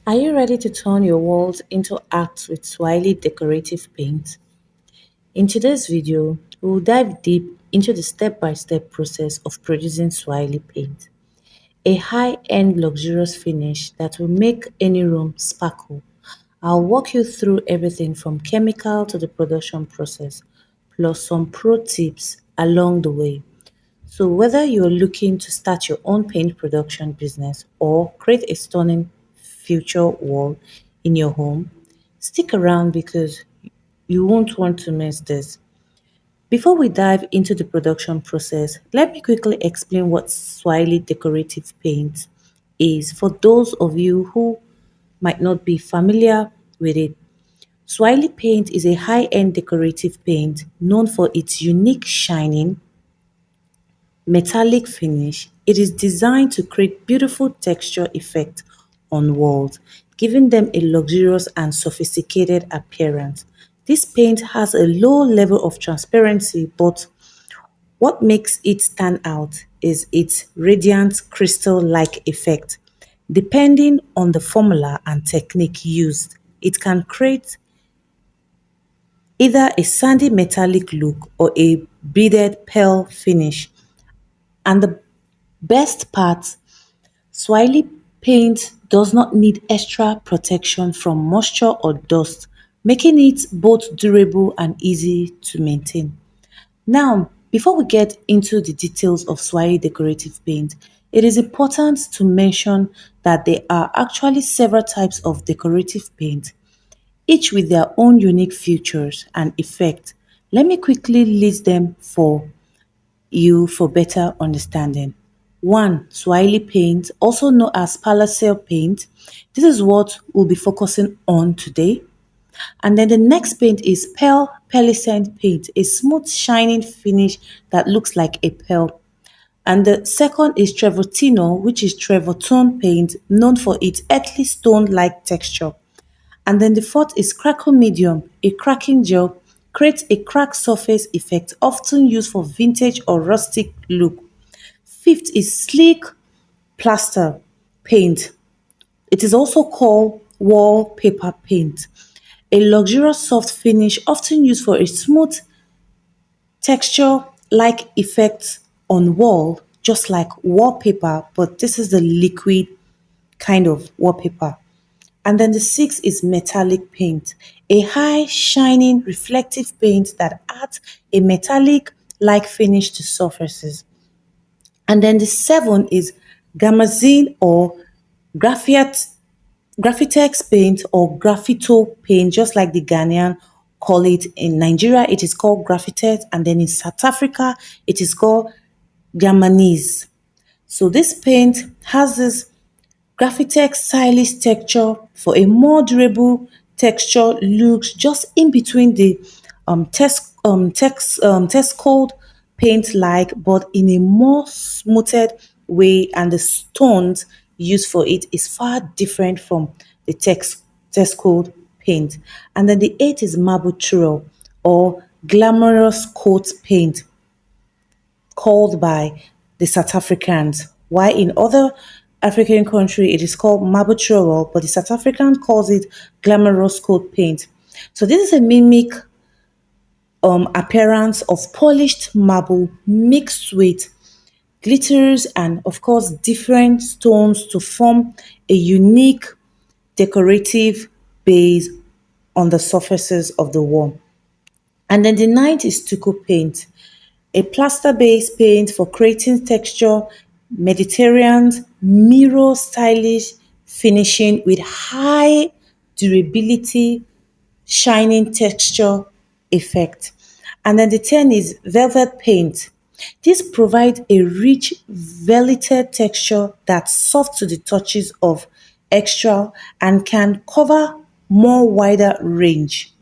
Are you ready to turn your walls into art with Swahili decorative paint? In today's video, we will dive deep into the step-by-step process of producing Swahili paint, a high-end luxurious finish that will make any room sparkle. I'll walk you through everything from chemical to the production process, plus some pro tips along the way. So, whether you're looking to start your own paint production business or create a stunning future wall in your home, stick around because you won't want to miss this. Before we dive into the production process, let me quickly explain what Swahili decorative paint is for those of you who might not be familiar with it. Swahili paint is a high end decorative paint known for its unique shining, metallic finish. It is designed to create beautiful texture effect on walls, giving them a luxurious and sophisticated appearance. This paint has a low level of transparency, but what makes it stand out is its radiant crystal-like effect. Depending on the formula and technique used, it can create either a sandy metallic look or a beaded pearl finish. And the best part, Swahili paint does not need extra protection from moisture or dust, making it both durable and easy to maintain. Now, before we get into the details of Swahili decorative paint, it is important to mention that there are actually several types of decorative paint, each with their own unique features and effects. Let me quickly list them for you for better understanding. One, Swahili paint, also known as Palacel paint. This is what we'll be focusing on today. And then the next paint is Pearl Pearlescent paint, a smooth shining finish that looks like a pearl. And the second is Trevortino, which is Trevortone paint, known for its earthly stone-like texture. And then the fourth is Crackle Medium, a cracking gel, creates a cracked surface effect often used for vintage or rustic look. Fifth is Sleek Plaster paint. It is also called wallpaper paint, a luxurious soft finish often used for a smooth texture-like effect on wall, just like wallpaper, but this is the liquid kind of wallpaper. And then the sixth is metallic paint, a high shining reflective paint that adds a metallic like finish to surfaces. And then the seven is Gamazine or graphite, Graphitex paint or graphito paint, just like the Ghanaian call it. In Nigeria, it is called graphitex, and then in South Africa, it is called Germanese. So this paint has this Graphitex stylish texture for a more durable texture looks just in between the test cold paint like, but in a more smoothed way, and the stones used for it is far different from the text cold paint. And then the eighth is marble trowel or glamorous coat paint called by the South Africans, while in other African country it is called marble trowel, but the South African calls it glamorous coat paint. So this is a mimic appearance of polished marble mixed with glitters and of course different stones to form a unique decorative base on the surfaces of the wall. And then the ninth is stucco paint, a plaster-based paint for creating texture, Mediterranean, mirror stylish finishing with high durability, shining texture effect. And then the 10 is velvet paint. This provides a rich velveted texture that's soft to the touches of extra and can cover more wider range.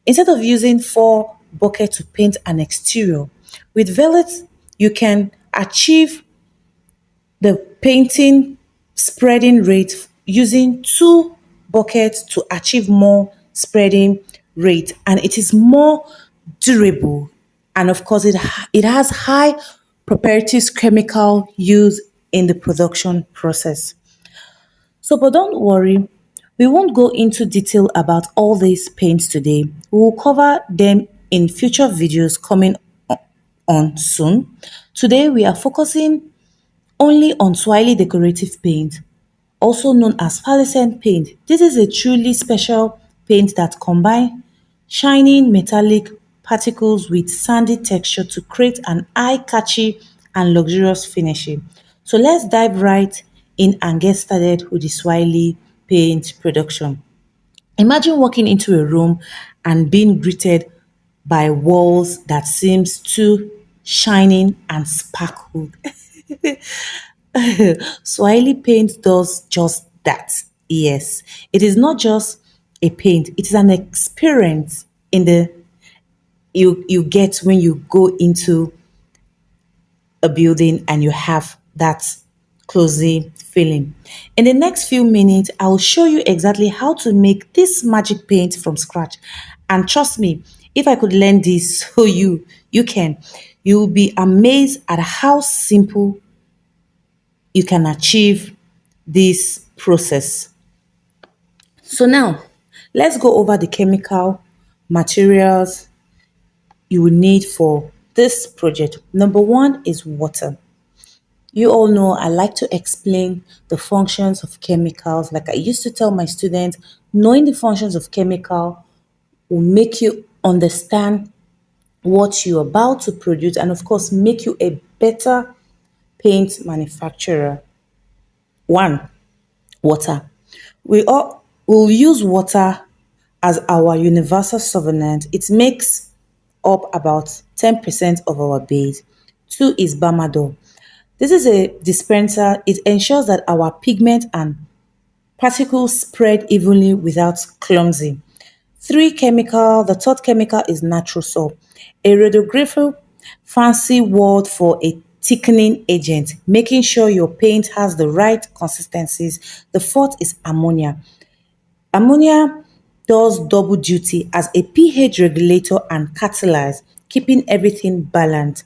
Instead of using four buckets to paint an exterior, with velvet you can achieve the painting spreading rate using two buckets to achieve more spreading rate, and it is more durable, and of course it has high properties chemical use in the production process. So but don't worry, We won't go into detail about all these paints today. We will cover them in future videos coming on soon. Today we are focusing only on Swahili decorative paint, also known as fluorescent paint. This is a truly special paint that combines shining metallic particles with sandy texture to create an eye-catchy and luxurious finishing. So let's dive right in and get started with the Swahili paint production. Imagine walking into a room and being greeted by walls that seems too shining and sparkled. Swahili paint does just that. Yes, it is not just a paint; it is an experience in the you get when you go into a building and you have that cozy feeling. In the next few minutes, I will show you exactly how to make this magic paint from scratch. And trust me, if I could learn this so you can, you will be amazed at how simple you can achieve this process. So now, let's go over the chemical materials you will need for this project. Number one is water. You all know I like to explain the functions of chemicals. Like I used to tell my students, knowing the functions of chemical will make you understand what you're about to produce and of course make you a better paint manufacturer. One, water. We all will use water as our universal solvent. It makes up about 10% of our base. Two is Bamador. This is a dispenser. It ensures that our pigment and particles spread evenly without clumsy. Three chemical, the third chemical is nitrosol, a radiographic fancy word for a thickening agent, making sure your paint has the right consistencies. The fourth is ammonia. Ammonia does double duty as a pH regulator and catalyst, keeping everything balanced.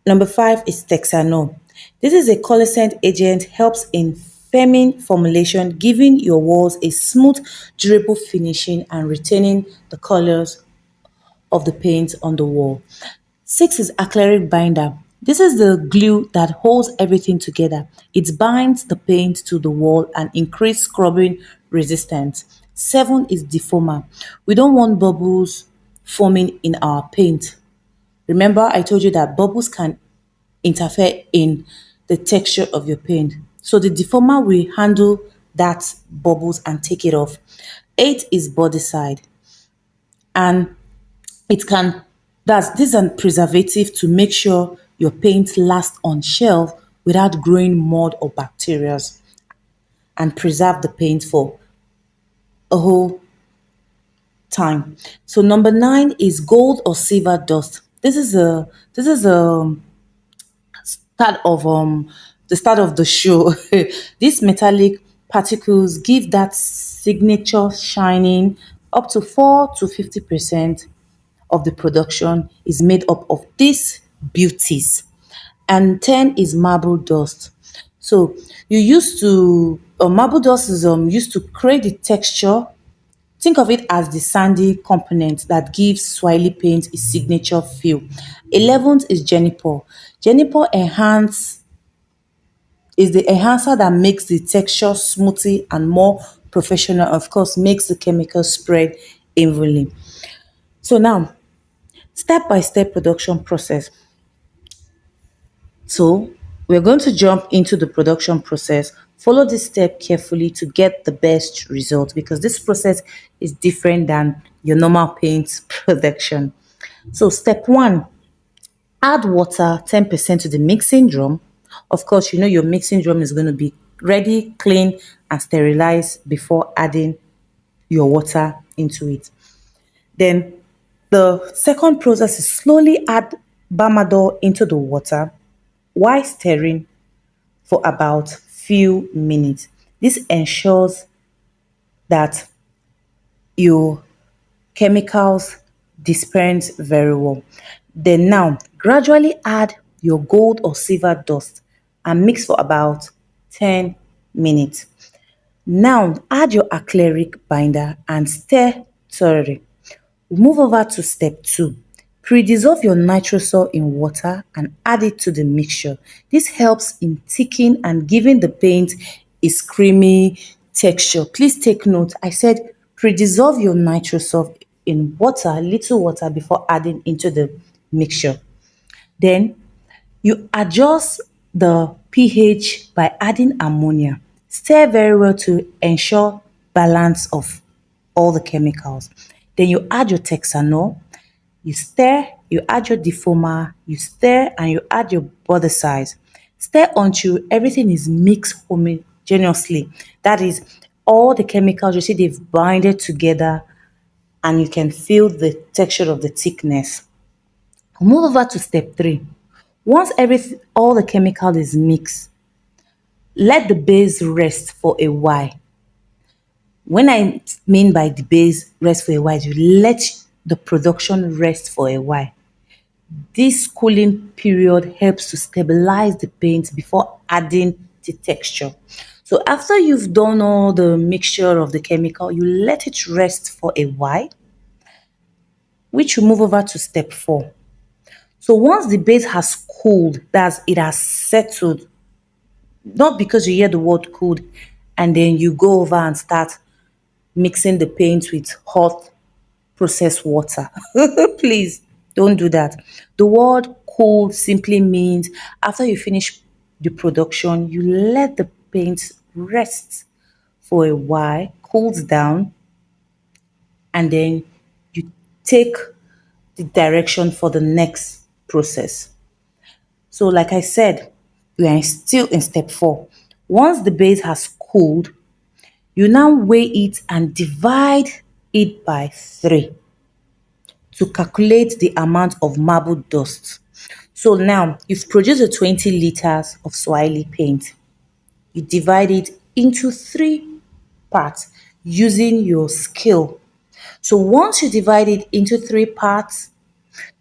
Number five is Texanol. This is a coalescent agent, helps in firming formulation, giving your walls a smooth, durable finishing and retaining the colors of the paint on the wall. Six is acrylic binder. This is the glue that holds everything together. It binds the paint to the wall and increase scrubbing resistance. Seven is deformer. We don't want bubbles forming in our paint. Remember, I told you that bubbles can interfere in the texture of your paint. So the deformer will handle that bubbles and take it off. Eight is body side, and it can that's this is a preservative to make sure your paint lasts on shelf without growing mold or bacteria and preserve the paint for a whole time. So number nine is gold or silver dust. This is a start of the start of the show. These metallic particles give that signature shining. Up to 4 to 50% of the production is made up of these beauties. And 10 is marble dust. So you used to marble dust is used to create the texture. Think of it as the sandy component that gives Swahili paint its signature feel. 11th is Juniper. Juniper is the enhancer that makes the texture smoother and more professional. Of course, makes the chemical spread evenly. So now, step by step production process. So we're going to jump into the production process. Follow this step carefully to get the best result because this process is different than your normal paint production. So step one, add water 10% to the mixing drum. Of course, you know your mixing drum is going to be ready, clean, and sterilized before adding your water into it. Then the second process is slowly add Bamador into the water while stirring for about few minutes. This ensures that your chemicals disperse very well. Then now gradually add your gold or silver dust and mix for about 10 minutes. Now add your acrylic binder and stir thoroughly. Move over to step 2. Pre-dissolve your nitrosol in water and add it to the mixture. This helps in thickening and giving the paint a creamy texture. Please take note, I said pre-dissolve your nitrosol in water, little water, before adding into the mixture. Then you adjust the pH by adding ammonia. Stir very well to ensure balance of all the chemicals. Then you add your Texanol, you stir, you add your defoamer, you stir and you add your body size. Stir until everything is mixed homogeneously. That is, all the chemicals, you see they've binded together and you can feel the texture of the thickness. Move over to step 3. Once all the chemical is mixed, let the base rest for a while. When I mean by the base rest for a while, you let the production rest for a while. This cooling period helps to stabilize the paint before adding the texture. So after you've done all the mixture of the chemical, you let it rest for a while, which you move over to step 4. So once the base has cooled, that's it has settled, not because you hear the word cooled and then you go over and start mixing the paint with hot processed water. Please don't do that. The word cooled simply means after you finish the production, you let the paint rest for a while, cools down, and then you take the direction for the next process. So, like I said, we are still in step 4. Once the base has cooled, you now weigh it and divide it by 3 to calculate the amount of marble dust. So now you've produced a 20 liters of Swahili paint. You divide it into 3 parts using your scale. So once you divide it into 3 parts,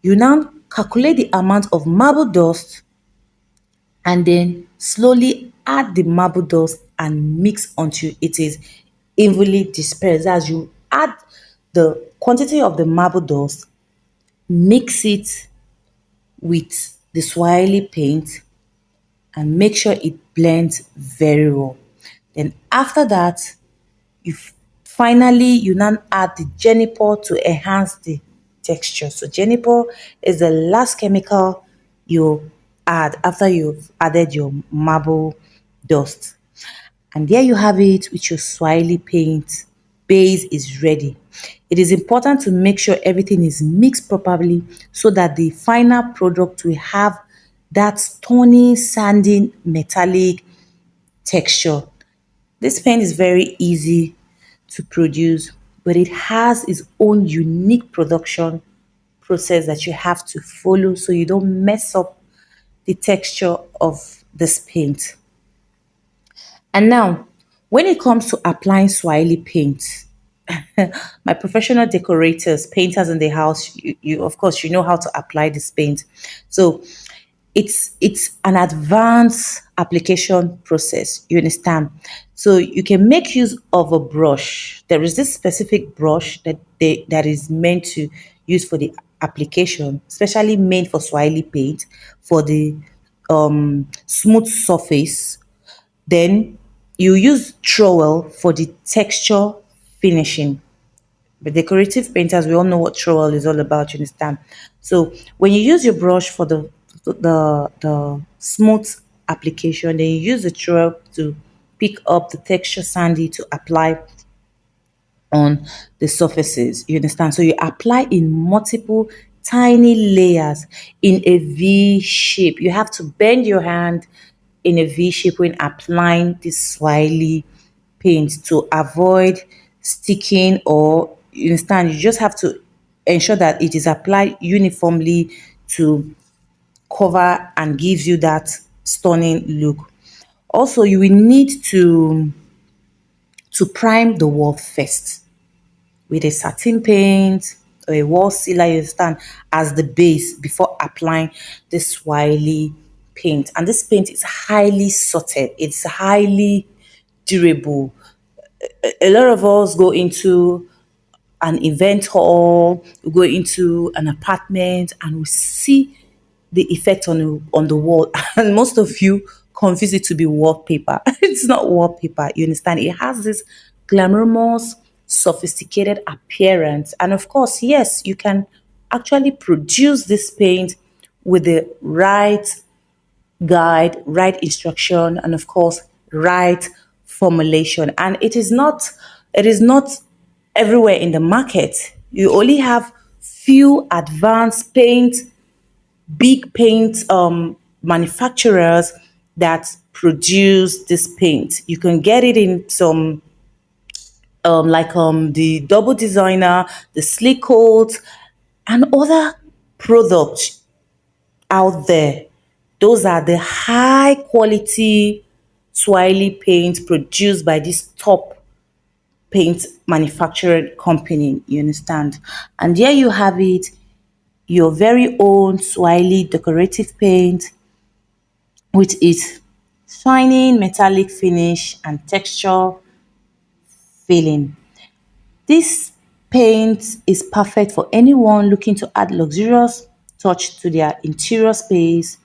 you now calculate the amount of marble dust and then slowly add the marble dust and mix until it is evenly dispersed. As you add the quantity of the marble dust, mix it with the Swahili paint and make sure it blends very well. Then after that, you finally you now add the juniper to enhance the texture. So juniper is the last chemical you add after you've added your marble dust. And there you have it with your Swahili paint. Base is ready. It is important to make sure everything is mixed properly so that the final product will have that stunning, sanding, metallic texture. This paint is very easy to produce, but it has its own unique production process that you have to follow so you don't mess up the texture of this paint. And now, when it comes to applying Swahili paint, my professional decorators, painters in the house, you of course you know how to apply this paint. So it's an advanced application process. You understand? So you can make use of a brush. There is this specific brush that is meant to use for the application, especially made for Swahili paint for the smooth surface. Then you use trowel for the texture finishing. The decorative painters, we all know what trowel is all about, you understand? So when you use your brush for the smooth application, then you use the trowel to pick up the texture sandy to apply on the surfaces. You understand? So you apply in multiple tiny layers in a V shape. You have to bend your hand in a V shape when applying this Swahili paint to avoid sticking or you understand. You just have to ensure that it is applied uniformly to cover and gives you that stunning look. Also, you will need to prime the wall first with a satin paint or a wall sealer, you understand, as the base before applying this wily paint. And this paint is highly sorted, it's highly durable. A lot of us go into an event hall, we go into an apartment, and we see the effect on the wall. And most of you confuse it to be wallpaper. It's not wallpaper, you understand? It has this glamorous, sophisticated appearance. And of course, yes, you can actually produce this paint with the right guide, right instruction, and of course, right formulation. And it is not everywhere in the market. You only have few advanced paint, big paint manufacturers that produce this paint. You can get it in some like the double designer, the slick coat, and other products out there. Those are the high quality Swahili paint produced by this top paint manufacturing company. You understand? And there you have it, your very own Swahili decorative paint with its shining metallic finish and texture feeling. This paint is perfect for anyone looking to add luxurious touch to their interior space.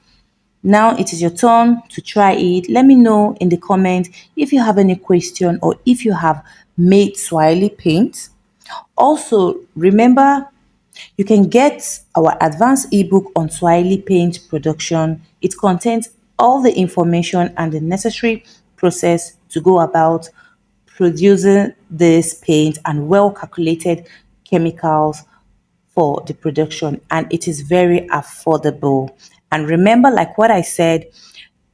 Now it is your turn to try it. Let me know in the comment if you have any question or if you have made Swahili paint. Also, remember you can get our advanced ebook on Swahili paint production. It contains all the information and the necessary process to go about producing this paint and well calculated chemicals for the production, and it is very affordable. And remember, like what I said,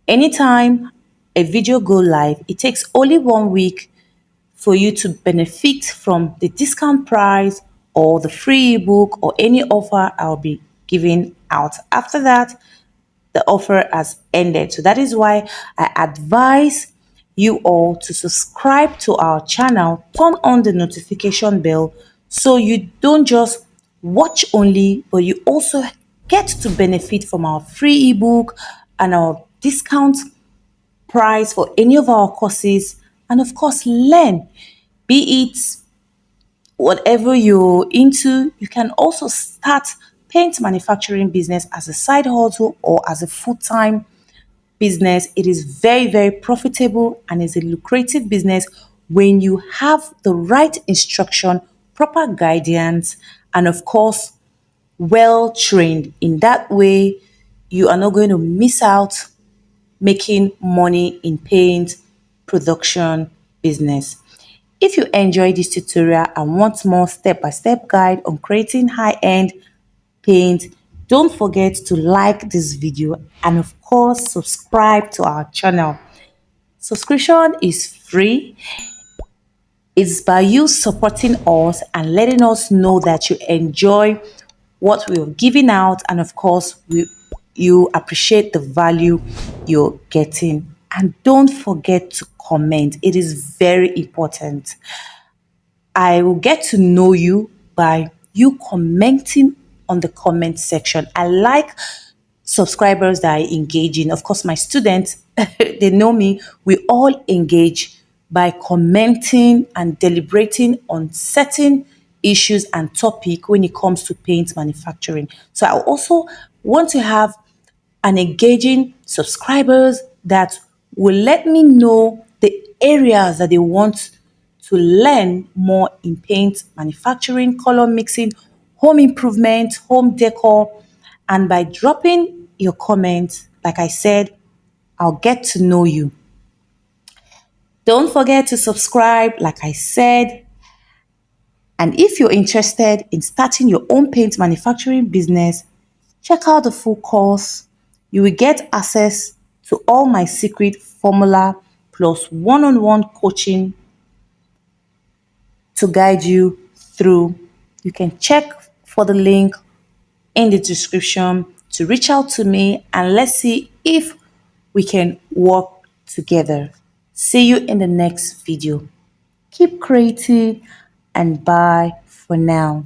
anytime a video go live, it takes only 1 week for you to benefit from the discount price or the free ebook or any offer I'll be giving out. After that, the offer has ended. So that is why I advise you all to subscribe to our channel, turn on the notification bell so you don't just watch only, but you also get to benefit from our free ebook and our discount price for any of our courses, and of course learn, be it whatever you're into. You can also start paint manufacturing business as a side hustle or as a full-time business. It is very, very profitable and is a lucrative business when you have the right instruction, proper guidance, and of course, well trained. In that way, you are not going to miss out making money in paint production business. If you enjoyed this tutorial and want more step-by-step guide on creating high-end paint, don't forget to like this video and of course subscribe to our channel. Subscription is free. It's by you supporting us and letting us know that you enjoy what we're giving out, and of course you appreciate the value you're getting. And don't forget to comment. It is very important. I will get to know you by you commenting on the comment section. I like subscribers that are engaging. Of course, my students, they know me. We all engage by commenting and deliberating on certain issues and topic when it comes to paint manufacturing. So I also want to have an engaging subscribers that will let me know the areas that they want to learn more in paint manufacturing, color mixing, home improvement, home decor. And by dropping your comments, like I said, I'll get to know you. Don't forget to subscribe, like I said. And if you're interested in starting your own paint manufacturing business, check out the full course. You will get access to all my secret formula plus one-on-one coaching to guide you through. You can check for the link in the description to reach out to me, and let's see if we can work together. See you in the next video. Keep creating and bye for now.